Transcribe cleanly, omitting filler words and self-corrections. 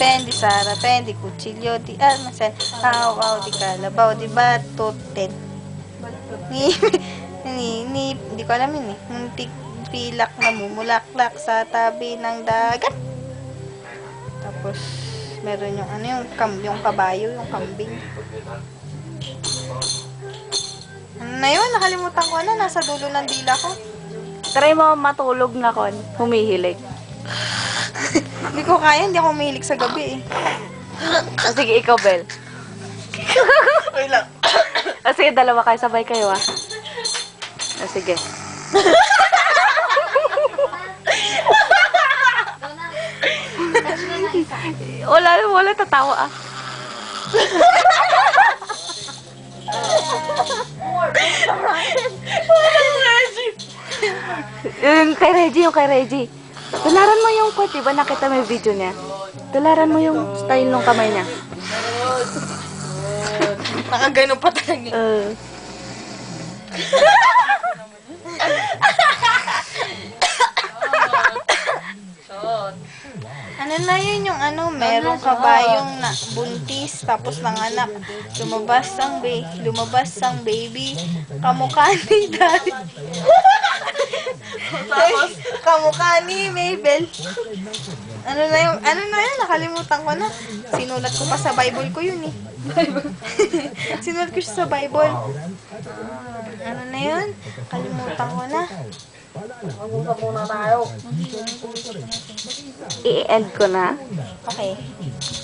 pen, di Sara pen, di kutsilyo, di almasal, aw, di kalabaw, di batutin. Hindi ko alam yun eh. Muntik pilak na mumulaklak sa tabi ng dagat. Tapos, meron yung ano yung kabayo, yung kambing. Ano na yun? Nakalimutan ko na. Nasa dulo ng dila ko. Try mo matulog na kon, humihilig. Hindi ko kaya. Hindi ako mahilig sa gabi eh. Sige, ikaw, Bel. Wait lang. Sige, dalawa kayo, sabay kayo sige. Wala tatawa yung kay Reggie. Tularan mo yung kot, diba nakita mo yung video niya? Tularan mo yung style ng kamay niya. Nakagano pa talaga. Ano na yun yung merong kabayong na buntis, tapos nanganak. Lumabas ang baby. Kamukha ni Daddy. Tapos, kamukha ni Mabel. Ano na yun? Nakalimutan ko na. Sinulat ko pa sa Bible ko yun eh. Sinulat ko siya sa Bible. Ano na yun? Kalimutan ko na. I-end ko na. Okay.